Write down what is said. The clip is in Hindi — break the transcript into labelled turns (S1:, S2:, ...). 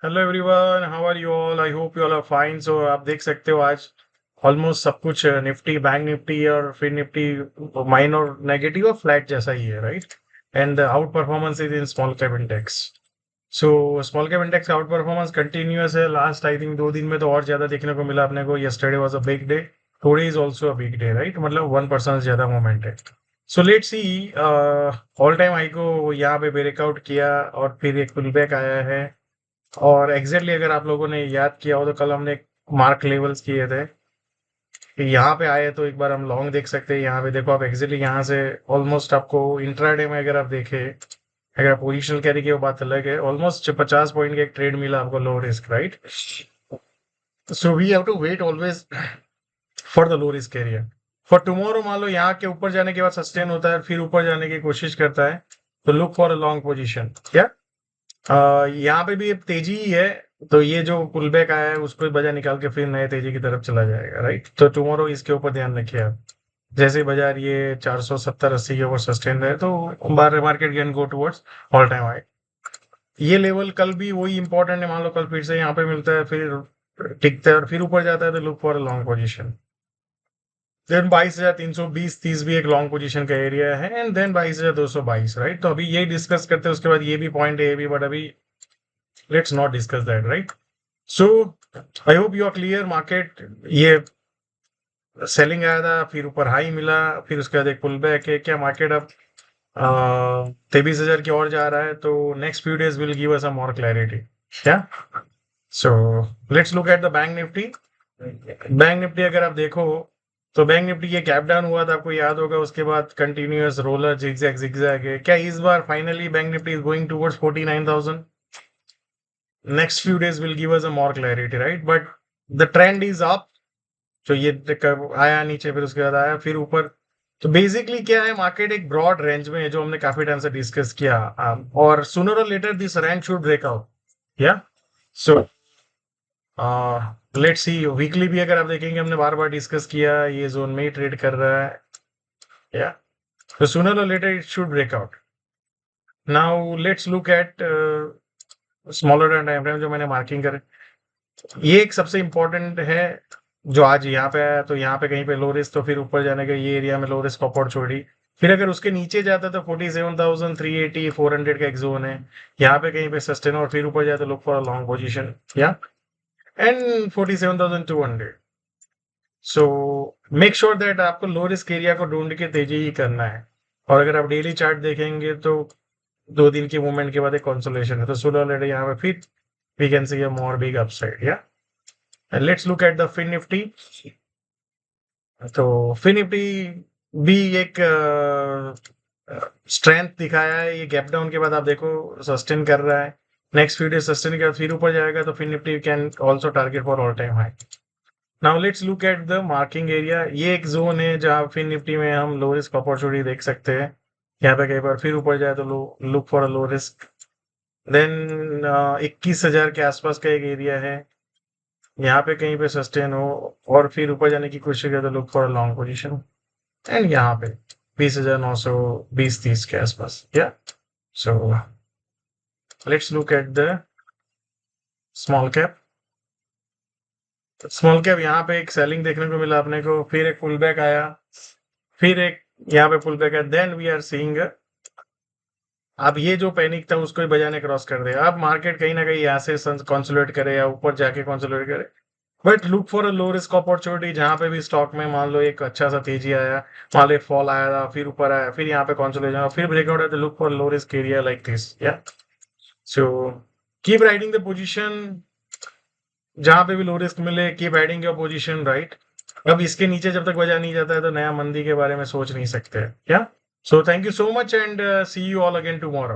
S1: Hello everyone, how are you all? I hope you all are fine. So आप देख सकते हो आज ऑलमोस्ट सब कुछ निफ्टी, बैंक निफ्टी और फिर निफ्टी माइन और नेगेटिव और फ्लैट जैसा ही है, right? And out performance is in small cap index. So small cap index out performance continuous है लास्ट आई थिंक 2 दिन में, तो और ज्यादा देखने को मिला अपने को। Yesterday was a big day, today is also a big day, right? मतलब 1% से ज्यादा मूवमेंट है। So let's see, all time high को यहाँ पे ब्रेकआउट किया और फिर एक पुल बैक आया है। और एग्जैक्टली अगर आप लोगों ने याद किया हो तो कल हमने मार्क लेवल्स किए थे कि यहाँ पे आए तो एक बार हम लॉन्ग देख सकते हैं। यहाँ पे देखो आप, एग्जैक्टली यहाँ से ऑलमोस्ट आपको इंट्राडे में अगर आप देखें, अगर पोजिशनल कैरी की वो बात अलग है, ऑलमोस्ट 50 पॉइंट का एक ट्रेड मिला आपको low risk, right? So we have to wait always for the low risk area. For tomorrow मान लो यहाँ के ऊपर जाने के बाद सस्टेन होता है, फिर ऊपर जाने की कोशिश करता है, तो look for a long position. क्या यहाँ पे भी अब तेजी ही है, तो ये जो पुल बैक आया है उसको ही बाजार निकाल के फिर नए तेजी की तरफ चला जाएगा, राइट? तो टुमारो इसके ऊपर ध्यान रखिए आप। जैसे ही बाजार ये 470-80 के ऊपर सस्टेन रहे तो market can go towards all time high. ये लेवल कल भी वही इंपॉर्टेंट है, मान लो कल फिर से यहाँ पे मिलता है, फिर टिकता है और फिर ऊपर जाता है, तो look for a long position. Then 22,320-30 भी एक लॉन्ग पोजीशन का एरिया है, एंड देन 22,222, राइट? तो अभी यही डिस्कस करते हैं, उसके बाद ये भी पॉइंट है, ये भी, बट अभी let's not discuss that, right? So I hope you are clear. Market ये सेलिंग आया था, फिर ऊपर हाई मिला, फिर उसके बाद एक पुल बैक है। क्या मार्केट अब 23,000 की ओर जा रहा है? तो next few days will give us a more clarity. क्या? So let's look at the bank Nifty. Bank Nifty अगर आप देखो तो बैंक निफ्टी ये कैप डाउन हुआ था, आपको याद होगा, उसके बाद कंटिन्यूअस रोलर जिगजैग जिगजैग है। क्या इस बार finally bank Nifty is going towards 49,000? Next few days will give us a more clarity, right? But the trend is up. तो ये आया नीचे, फिर उसके बाद आया, फिर ऊपर। तो बेसिकली क्या है, मार्केट एक ब्रॉड रेंज में है, जो हमने काफी टाइम से डिस्कस किया। और sooner or later this range should break out. या सो लेट्स सी, वीकली भी अगर आप देखेंगे, हमने बार बार डिस्कस किया, ये जोन में ही ट्रेड कर रहा है। या तो sooner or later it should break out. Now let's look at smaller time frame जो मैंने मार्किंग करे। ये एक सबसे इंपॉर्टेंट है जो आज यहाँ पे आया, तो यहाँ पे कहीं पे लो रिस्क, तो फिर ऊपर जाने का ये एरिया में लो रिस्क अपॉर्चुनिटी। फिर अगर उसके नीचे जाता है तो 47,380 400 का एक जोन है, यहाँ पे कहीं पे सस्टेन, और फिर ऊपर जाए तो look for a long position. या and 47,200। So make sure that आपको लो रिस्क एरिया को ढूंढ के तेजी ही करना है। और अगर आप डेली चार्ट देखेंगे तो 2 दिन की मूवमेंट के बाद एक कंसोलेशन है, तो सुबह ऑलरेडी यहाँ पे फिर we can see a more big upside. या let's look at the Fin Nifty. तो फिन निफ्टी भी एक स्ट्रेंथ दिखाया है। ये गैप डाउन के बाद आप देखो सस्टेन कर रहा है, नेक्स्ट फ्यू डेज सस्टेन के बाद फिर ऊपर जाएगा, तो fin Nifty can also target for all time high. Now let's look at the marking area. ये एक जोन है जहां फिन निफ्टी में हम लो रिस्क अपॉर्चुनिटी देख सकते हैं। यहाँ पे कई बार फिर ऊपर जाए तो low look for a low risk. Then 21,000 के आसपास का एक एरिया है, यहाँ पे कहीं पे सस्टेन हो और फिर ऊपर जाने की कोशिश करे तो look for a long position. And यहाँ पे 20,920-30 के आसपास। या so let's look at the small cap. Small cap यहाँ पे एक सेलिंग देखने को मिला अपने को, फिर एक पुल बैक आया, फिर एक यहाँ पे पुल बैक है, देन वी आर सीइंग अब ये जो पैनिक था उसको ही बजाने क्रॉस कर दे। अब मार्केट कहीं ना कहीं यहाँ से कंसोलिडेट करे या ऊपर जाके कंसोलिडेट करे, but look for a low risk opportunity. जहां पे भी स्टॉक में मान लो एक अच्छा सा तेजी आया, मान लो फॉल आया था, फिर ऊपर आया, फिर यहाँ पे कंसोलिडेशन, फिर ब्रेकआउट है, तो look for low risk area like this. या so keep riding the position. जहां पे भी लो रिस्क मिले, keep riding your position, right? अब इसके नीचे जब तक बजा नहीं जाता है तो नया मंदी के बारे में सोच नहीं सकते। क्या? So thank you so much and see you all again tomorrow.